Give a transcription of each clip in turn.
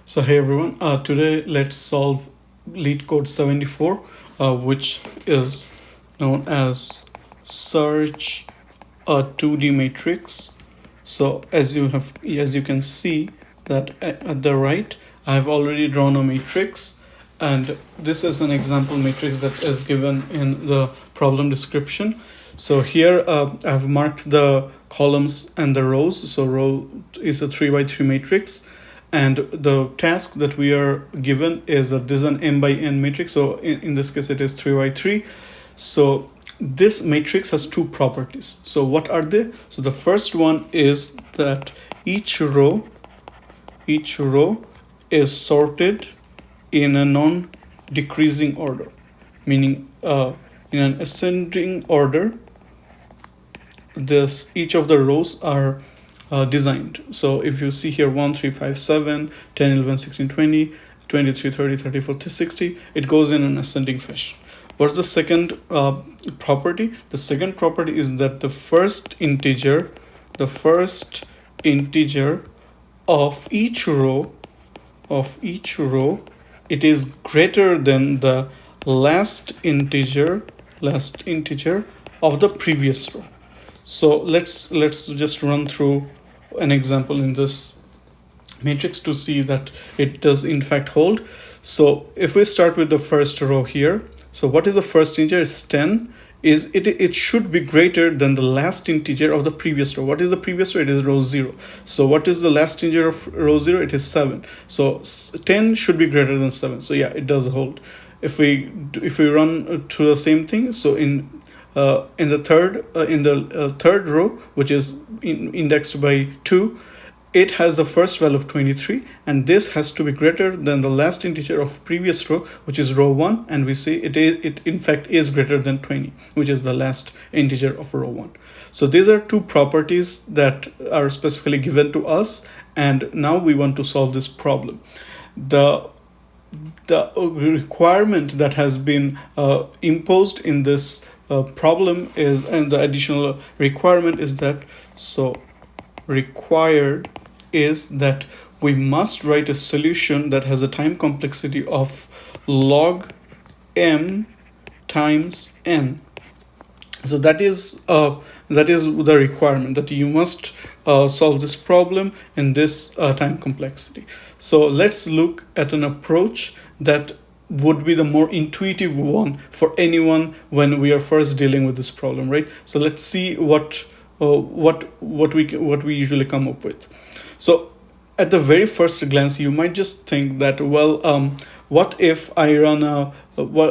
So hey everyone, today let's solve LeetCode 74, which is known as search a 2D matrix. So as you can see that at the right, I have already drawn a matrix, and this is an example matrix that is given in the problem description. So here I've marked the columns and the rows. So row is a 3 by 3 matrix, and the task that we are given is that this is an m by n matrix. So in this case it is 3 by 3. So this matrix has two properties. So what are they? So the first one is that each row is sorted in a non-decreasing order, meaning in an ascending order. Each of the rows are designed. So if you see here 1 3 5 7 10 11 16 20 23 30 34 60, it goes in an ascending fashion. What's the second property? The second property is that the first integer of each row it is greater than the last integer of the previous row. So let's just run through an example in this matrix to see that it does in fact hold. So if we start with the first row here, so what is the first integer? Is 10. It should be greater than the last integer of the previous row. What is the previous row? It is row 0. So what is the last integer of row 0? It is 7. So 10 should be greater than 7. So yeah, it does hold. If we run through the same thing, so in the third row, which is indexed by 2, it has the first value of 23, and this has to be greater than the last integer of previous row, which is row 1, and we say it in fact is greater than 20, which is the last integer of row 1. So these are two properties that are specifically given to us, and now we want to solve this problem. The requirement that has been imposed in this problem is, and the additional requirement is that, so required is that we must write a solution that has a time complexity of log m times n. So that is the requirement, that you must solve this problem in this time complexity. So let's look at an approach that would be the more intuitive one for anyone when we are first dealing with this problem, right? So let's see what we usually come up with. So at the very first glance, you might just think that, well, what if I run a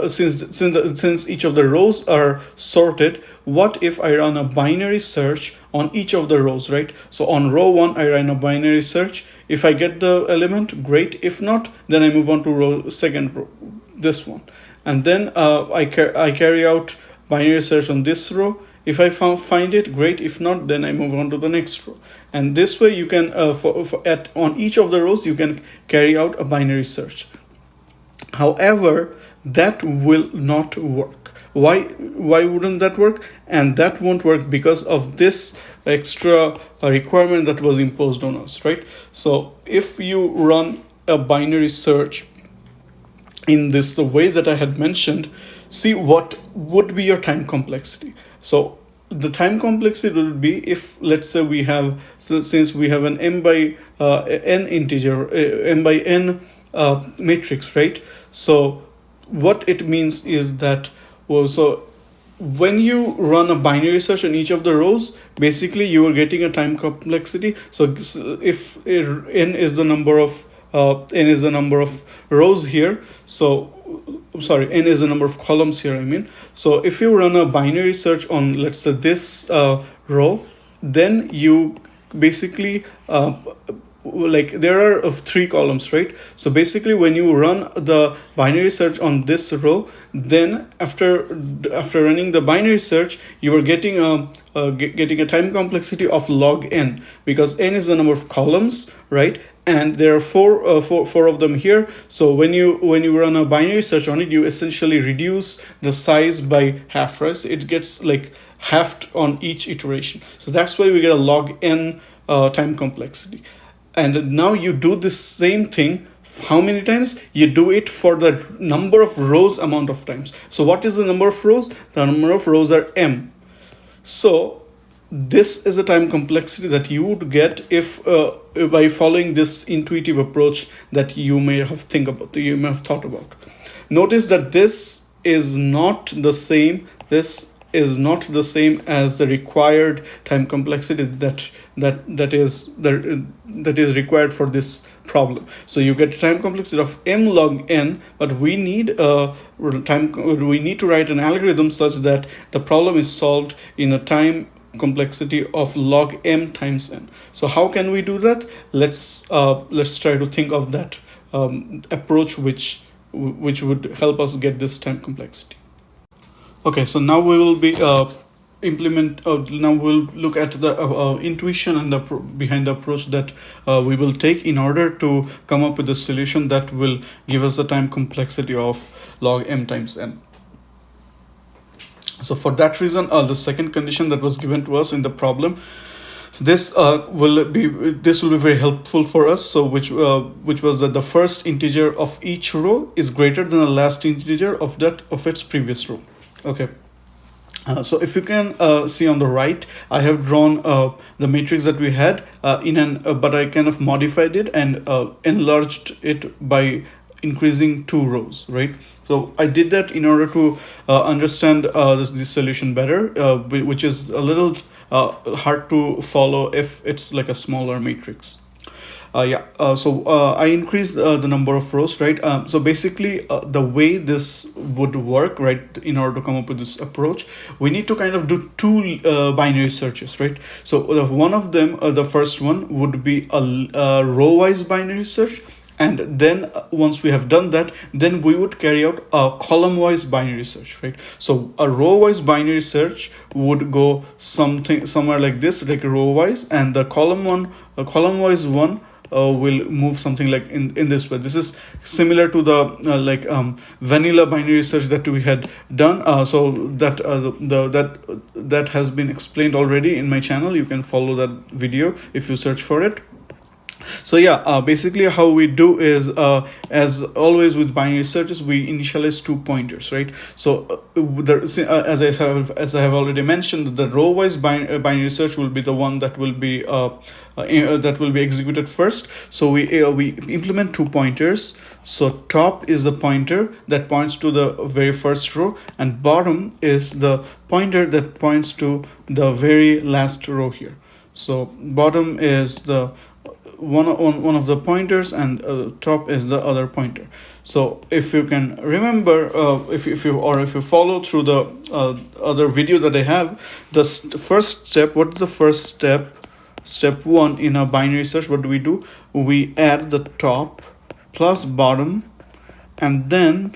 since each of the rows are sorted, what if I run a binary search on each of the rows, right? So on row 1, I run a binary search. If I get the element, great. If not, then I move on to second row, this one, and then I carry out binary search on this row. If I find it, great. If not, then I move on to the next row. And this way you can on each of the rows you can carry out a binary search. However, that will not work. Why wouldn't that work? And that won't work because of this extra requirement that was imposed on us, right? So if you run a binary search in the way that I had mentioned, see what would be your time complexity. So the time complexity would be, if let's say we have, since we have an m by n integer, m by n matrix, right? So what it means is that, well, so when you run a binary search on each of the rows, basically you are getting a time complexity. So if n is the number of rows here, so sorry, n is the number of columns here, I mean. So if you run a binary search on, let's say, this row, then you basically like there are 3 columns, right? So basically when you run the binary search on this row, then after running the binary search, you are getting a time complexity of log n, because n is the number of columns, right? And there are four of them here. So when you run a binary search on it, you essentially reduce the size by half, right? So it gets like halved on each iteration. So that's why we get a log n time complexity. And now you do the same thing how many times? You do it for the number of rows amount of times. So what is the number of rows? The number of rows are m. So this is a time complexity that you would get if by following this intuitive approach that you may have thought about. Notice that this is not the same. This is not the same as the required time complexity that is required for this problem. So you get time complexity of m log n, but we need to write an algorithm such that the problem is solved in a time complexity of log m times n. So how can we do that? Let's try to think of that approach which would help us get this time complexity. Okay, so now we will be now we'll look at the intuition and behind the approach that we will take in order to come up with a solution that will give us the time complexity of log m times n. So for that reason, the second condition that was given to us in the problem, this will be very helpful for us. So which was that the first integer of each row is greater than the last integer of its previous row. Okay. So if you can see on the right, I have drawn the matrix that we had but I kind of modified it and enlarged it by increasing 2 rows, right? So I did that in order to understand this solution better, which is a little hard to follow if it's like a smaller matrix. So I increased the number of rows, right? So basically the way this would work, right, in order to come up with this approach, we need to kind of do 2 binary searches, right? So one of them, the first one would be a row-wise binary search. And then once we have done that, then we would carry out a column-wise binary search, right? So a row-wise binary search would go somewhere like this, like row-wise, and the column-wise one will move something like in this way. This is similar to the vanilla binary search that we had done. So that has been explained already in my channel. You can follow that video if you search for it. So basically how we do is, as always with binary searches, we initialize 2 pointers, right? So as I have already mentioned, the row-wise binary search will be the one that will be executed first. So we implement 2 pointers. So top is the pointer that points to the very first row, and bottom is the pointer that points to the very last row here. So bottom is the one of the pointers, and top is the other pointer. So if you can remember, if you follow through the other video that I have, the first step, what is the first step? Step 1 in a binary search, what do? We add the top plus bottom, and then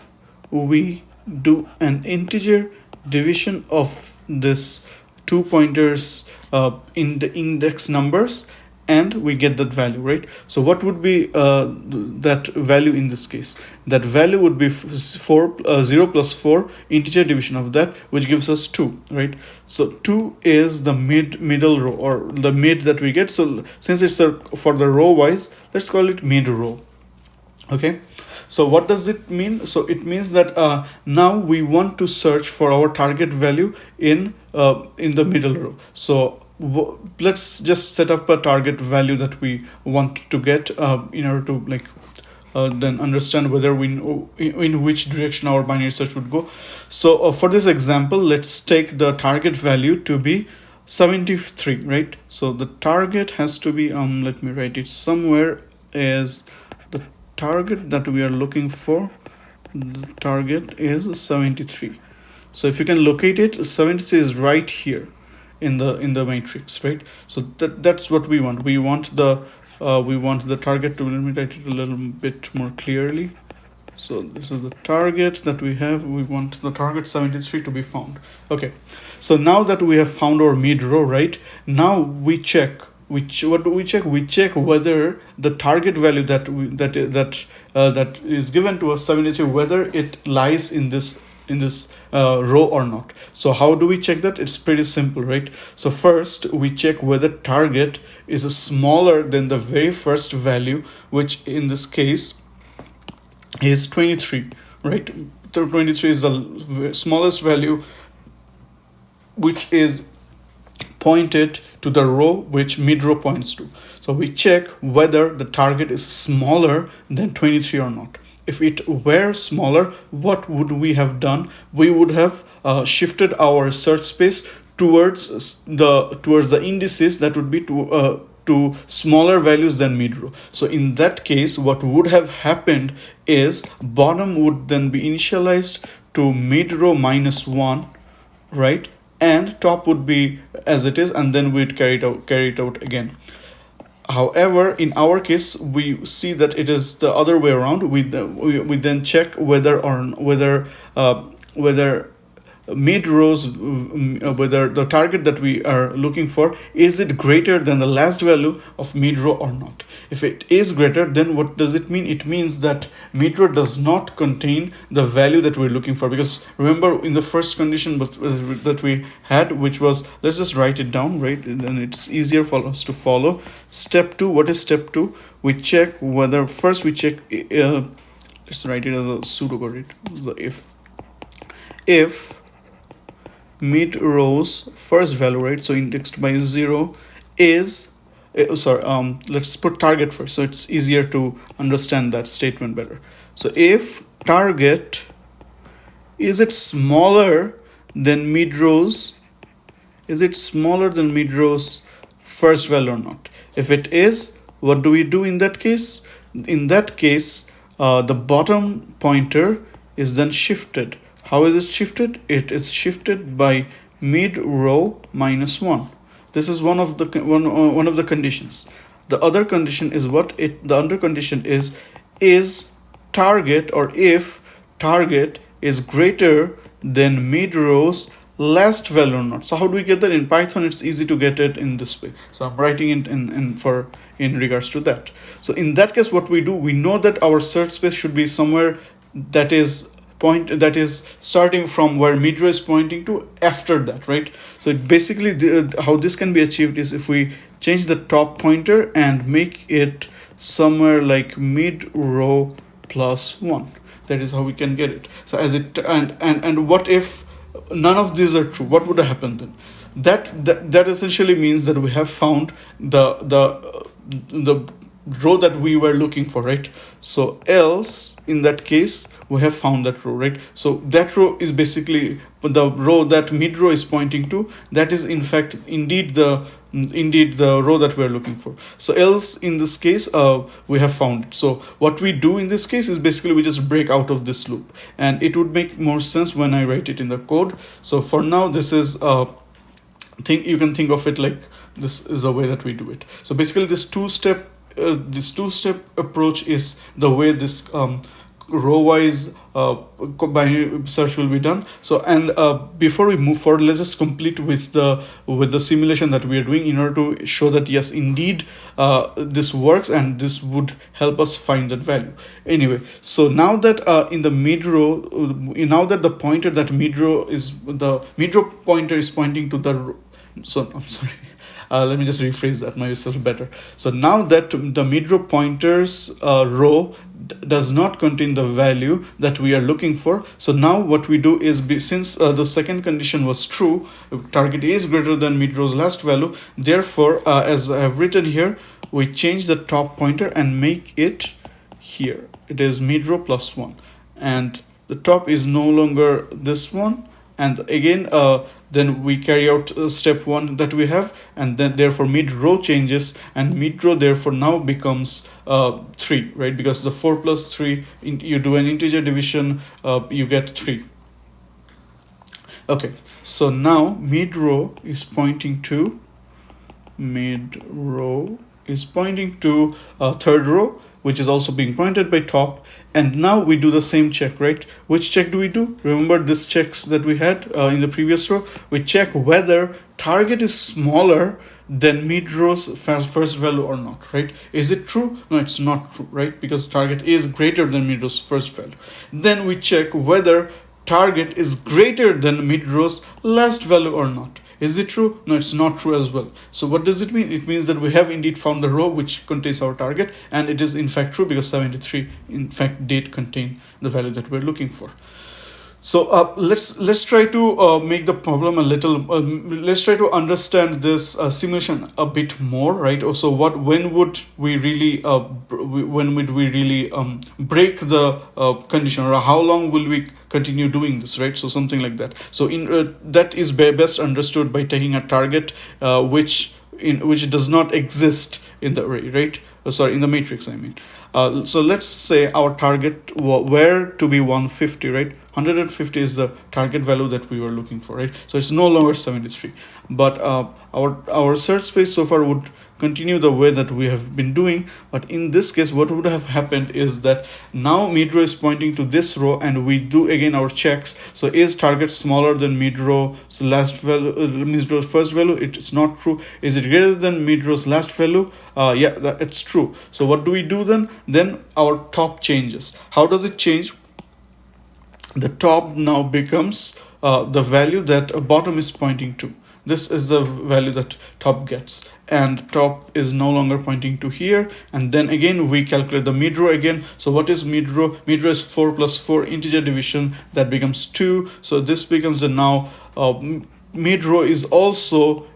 we do an integer division of this 2 pointers in the index numbers, and we get that value, right? So what would be that value in this case? That value would be 0 plus 4 integer division of that, which gives us 2, right? So 2 is the middle row, or the mid that we get. So since it's for the row wise, let's call it mid row. Okay. So what does it mean? So it means that now we want to search for our target value in the middle row. So let's just set up a target value that we want to get in order to then understand whether we know in which direction our binary search would go. So for this example, let's take the target value to be 73, right? So the target has to be let me write it somewhere, is the target that we are looking for. The target is 73. So if you can locate it, 73 is right here in the matrix, right? So that's what we want. We want the target to, let me write it a little bit more clearly. So this is the target that we have. We want the target 73 to be found. Okay, so now that we have found our mid row, right, now we check. What do we check? We check whether the target value that is given to us, 73, whether it lies in this row or not. So how do we check that? It's pretty simple, right? So first we check whether target is smaller than the very first value, which in this case is 23, right? So 23 is the smallest value which is pointed to the row which mid row points to. So we check whether the target is smaller than 23 or not. If it were smaller, what would we have done? We would have shifted our search space towards the indices that would be to smaller values than mid row. So in that case, what would have happened is bottom would then be initialized to mid row -1, right? And top would be as it is, and then we'd carry it out again. However, in our case, we see that it is the other way around. We then check whether mid rows, whether the target that we are looking for, is it greater than the last value of mid row or not. If it is greater, then what does it mean? It means that mid row does not contain the value that we're looking for. Because remember, in the first condition that we had, which was, let's just write it down, right? Then it's easier for us to follow. Step 2, what is step 2? We check whether, first we check, let's write it as a pseudocode, if mid rows first value, right, so indexed by 0 is let's put target first, so it's easier to understand that statement better. So if target, is it smaller than mid rows, first value or not? If it is, what do we do in that case? In that case, the bottom pointer is then shifted. How is it shifted? It is shifted by mid row -1. This is one of the conditions. The other condition is what? The other condition is target, or if target is greater than mid rows last value or not. So how do we get that? In Python, it's easy to get it in this way. So I'm writing it in regards to that. So in that case, what we do, we know that our search space should be somewhere that is starting from where mid row is pointing to after that, right? So it basically, how this can be achieved is if we change the top pointer and make it somewhere like mid row +1. That is how we can get it. So as it and what if none of these are true? What would have happened then? That essentially means that we have found the row that we were looking for, right? So else, in that case, we have found that row, right? So that row is basically the row that mid row is pointing to. That is in fact indeed the row that we're looking for. So else, in this case, we have found it. So what we do in this case is basically we just break out of this loop, and it would make more sense when I write it in the code. So for now, this is you can think of it like this is the way that we do it. So basically this two-step approach is the way this row-wise binary search will be done. So, and before we move forward, let's just complete with the simulation that we are doing in order to show that yes, indeed, this works and this would help us find that value. Anyway, so now that in the mid row, now that the pointer that mid row pointer is pointing to the row. So I'm sorry. Let me just rephrase that myself better. So now that the mid row pointers row does not contain the value that we are looking for. So now what we do is, since the second condition was true, target is greater than mid row's last value. Therefore, as I have written here, we change the top pointer and make it here. It is mid row +1, and the top is no longer this one. And again, then we carry out step 1 that we have, and then therefore mid row changes, and mid row therefore now becomes 3, right? Because the 4 + 3, you do an integer division, you get 3. Okay, so now mid row is pointing to third row, which is also being pointed by top. And now we do the same check, right? Which check do we do? Remember this checks that we had in the previous row? We check whether target is smaller than mid row's first value or not, right? Is it true? No, it's not true, right? Because target is greater than mid row's first value. Then we check whether target is greater than mid row's last value or not. Is it true? No, it's not true as well. So what does it mean? It means that we have indeed found the row which contains our target, and it is in fact true because 73 in fact did contain the value that we're looking for. So let's try to make the problem a little. Let's try to understand this simulation a bit more, right? Also, when would we really when would we really break the condition, or how long will we continue doing this, right? So something like that. So that is best understood by taking a target which does not exist in the array, right? Sorry, in the matrix, I mean. So let's say our target were to be 150, right? 150 is the target value that we were looking for, right? So it's no longer 73. But our search space so far would continue the way that we have been doing. But in this case, what would have happened is that now mid-row is pointing to this row, and we do again our checks. So is target smaller than mid-row's last value, mid-row's first value? It's not true. Is it greater than mid-row's last value? Yeah, it's true. So what do we do then? Then our top changes. How does it change? The top now becomes the value that bottom is pointing to. This is the value that top gets, and top is no longer pointing to here. And then again we calculate the mid row again. So what is mid row? Mid row is 4 plus 4 integer division, that becomes 2. So this becomes the now mid row is also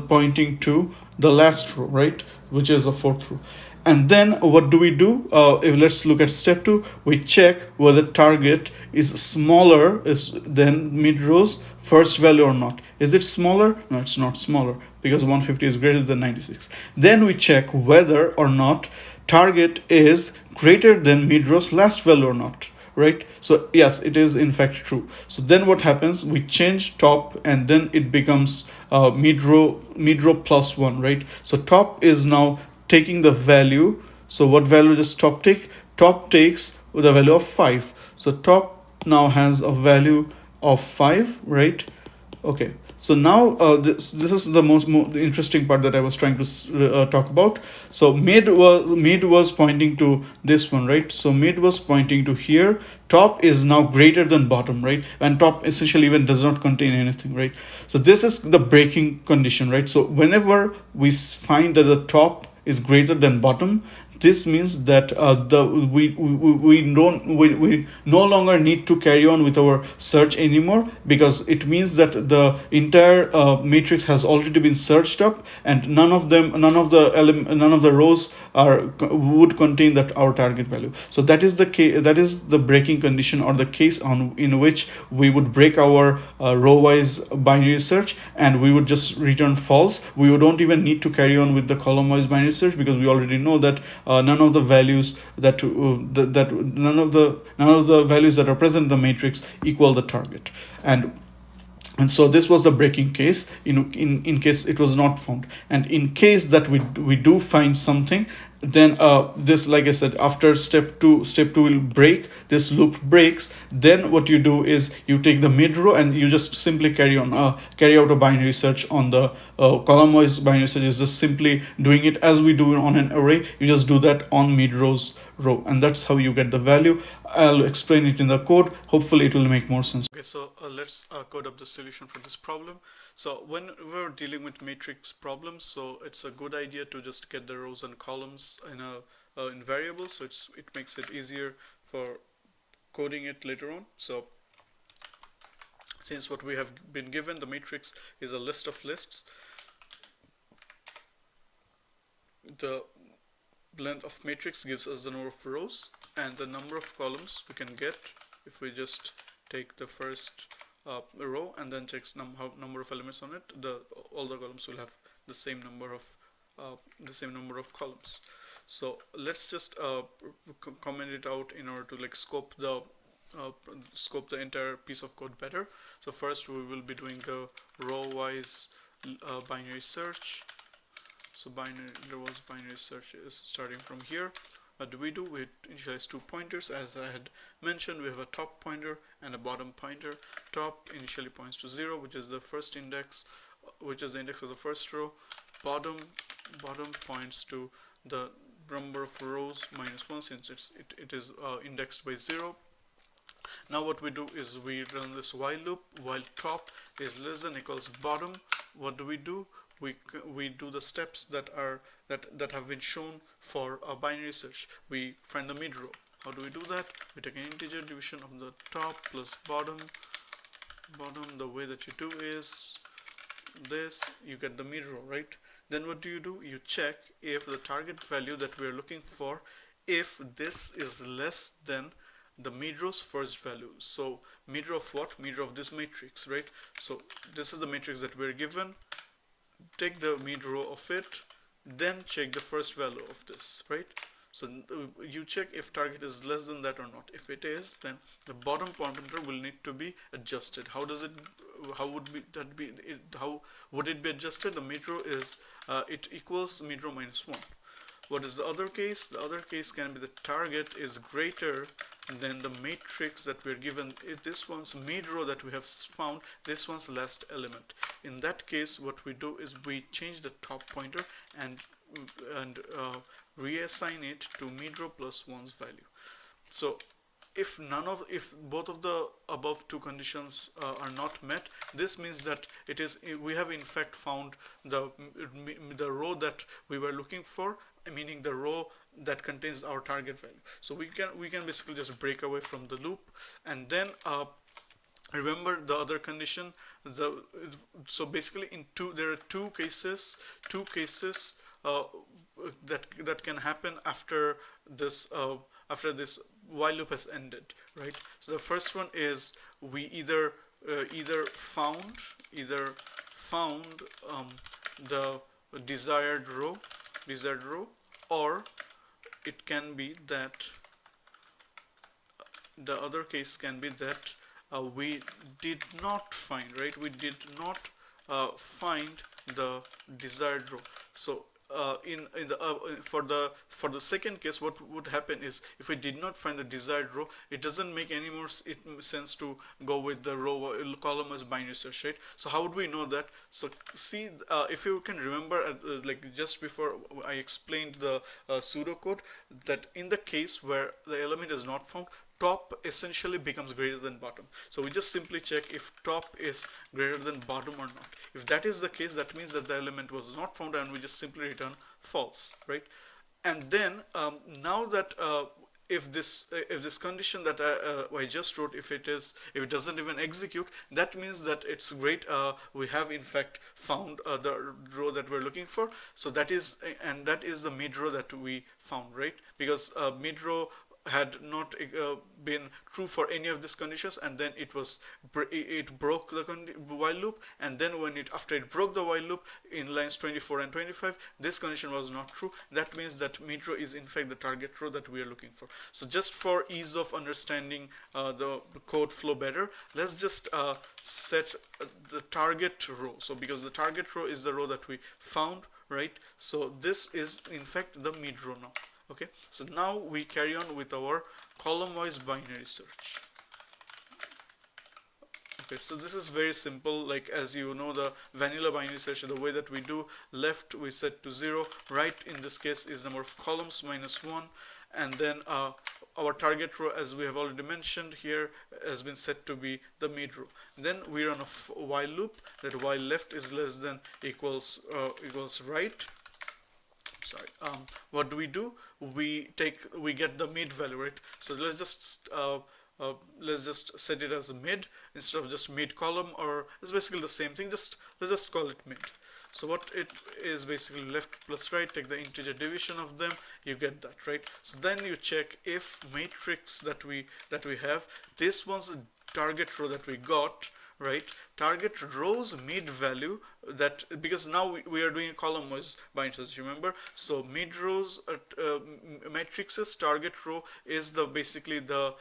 pointing to the last row, right, which is the fourth row. And then what do we do? If let's look at step 2, we check whether target is smaller than mid row's first value or not. Is it smaller? No, it's not smaller, because 150 is greater than 96. Then we check whether or not target is greater than mid row's last value or not, right? So yes, it is in fact true. So then what happens? We change top, and then it becomes mid row plus 1, right? So top is now taking the value. So what value does top take? Top takes the value of 5. So top now has a value of 5, right? Okay. So now this is the most interesting part that I was trying to talk about. So mid was pointing to this one, right? So mid was pointing to here. Top is now greater than bottom, right? And top essentially even does not contain anything, right? So this is the breaking condition, right? So whenever we find that the top is greater than bottom, this means that we no longer need to carry on with our search anymore, because it means that the entire matrix has already been searched up, and none of the rows would contain that our target value. So that is the case, that is the breaking condition, or the case in which we would break our row-wise binary search, and we would just return false. We don't even need to carry on with the column-wise binary search, because we already know that none of the values that none of the values that are present in the matrix equal the target. And so this was the breaking case in case it was not found. And in case that we do find something, then this, like I said, after step 2 will break, this loop breaks. Then what you do is you take the mid row, and you just simply carry out a binary search on the column wise binary search. Is just simply doing it as we do on an array. You just do that on mid row's row, and that's how you get the value. I'll explain it in the code. Hopefully it will make more sense. Okay, so let's code up the solution for this problem. So when we're dealing with matrix problems, so it's a good idea to just get the rows and columns in variables, so it makes it easier for coding it later on. So since what we have been given, the matrix is a list of lists, the length of matrix gives us the number of rows, and the number of columns we can get if we just take the first row and then checks number of elements on it. All the columns will have the same number of columns. So let's just comment it out in order to scope the entire piece of code better. So first we will be doing the row-wise binary search. So row-wise binary search is starting from here. What do? We initialize 2 pointers. As I had mentioned, we have a top pointer and a bottom pointer. Top initially points to 0, which is the first index, which is the index of the first row. Bottom points to the number of rows minus 1, since it is indexed by 0. Now what we do is we run this while loop. While top is less than equals bottom, what do? We do the steps that are that have been shown for a binary search. We find the mid row. How do we do that? We take an integer division of the top plus bottom. The way that you do is this, you get the mid row, right? Then what do? You check if the target value that we are looking for, if this is less than the mid row's first value. So mid row of what? Mid row of this matrix, right? So this is the matrix that we're given. Take the mid row of it, then check the first value of this, right? So you check if target is less than that or not. If it is, then the bottom pointer will need to be adjusted. How would it be adjusted? The mid row is it equals mid row minus 1. What is the other case? The other case can be the target is greater than the matrix that we're given. This one's mid row that we have found, this one's last element. In that case, what we do is we change the top pointer and reassign it to mid row plus 1's value. So if both of the above two conditions are not met, this means that we have in fact found the row that we were looking for, meaning the row that contains our target value. So we can basically just break away from the loop, and then remember the other condition. So basically there are two cases that can happen after this while loop has ended, right? So the first one is we either found the desired row, or it can be that the other case can be that we did not find, right? We did not find the desired row. So for the second case, what would happen is if we did not find the desired row, it doesn't make any more sense to go with the row column as binary search, right? So how would we know that? So see, if you can remember, like just before I explained the pseudocode, that in the case where the element is not found, top essentially becomes greater than bottom. So we just simply check if top is greater than bottom or not. If that is the case, that means that the element was not found, and we just simply return false, right? And then now that if this condition that I just wrote, if it doesn't even execute, that means that it's great. We have in fact found the row that we're looking for. So that is the mid row that we found, right? Because mid row had not been true for any of these conditions, and then it broke the while loop, and then after it broke the while loop in lines 24 and 25, this condition was not true. That means that mid row is in fact the target row that we are looking for. So just for ease of understanding the code flow better, let's just set the target row. So because the target row is the row that we found, right? So this is in fact the mid row now. Okay, so now we carry on with our column-wise binary search. Okay, so this is very simple. Like, as you know, the vanilla binary search, the way that we do, left we set to 0, right in this case is number of columns minus 1, and then our target row, as we have already mentioned here, has been set to be the mid row. Then we run a while loop, that while left is less than equals right. Sorry. What do? We get the mid value, right? So let's just set it as a mid instead of just mid column, or it's basically the same thing. Let's just call it mid. So what it is basically left plus right. Take the integer division of them. You get that, right? So then you check if matrix that we have. This one's the target row that we got. Right, target rows mid value, that because now we are doing a column wise binary search, remember? So mid rows matrices target row is basically the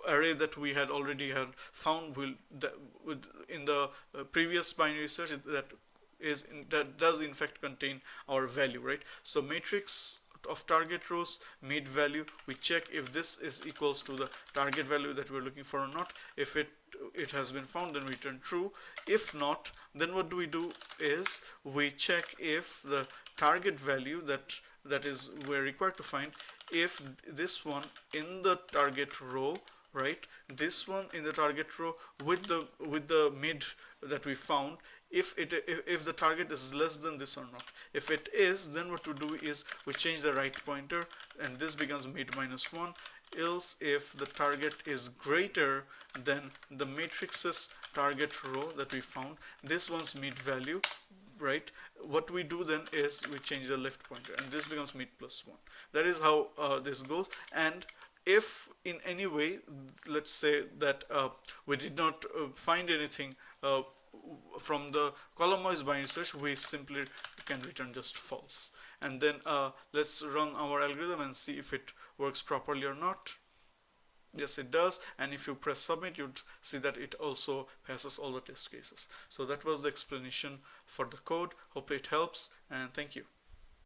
array that we had already found in the previous binary search, that does in fact contain our value, right? So matrix of target rows mid value, we check if this is equals to the target value that we're looking for or not. If it has been found, then we return true. If not, then what do is we check if the target value that is we're required to find, if this one in the target row, right? This one in the target row with the mid that we found, if the target is less than this or not. If it is, then what we do is we change the right pointer and this becomes mid -1. Else if the target is greater than the matrix's target row that we found, this one's mid value, right? What we do then is we change the left pointer and this becomes mid +1. That is how this goes. And if in any way, let's say that we did not find anything from the column-wise binary search, we simply can return just false. And then let's run our algorithm and see if it works properly or not. Yes, it does. And if you press submit, you'd see that it also passes all the test cases. So that was the explanation for the code. Hope it helps, and thank you.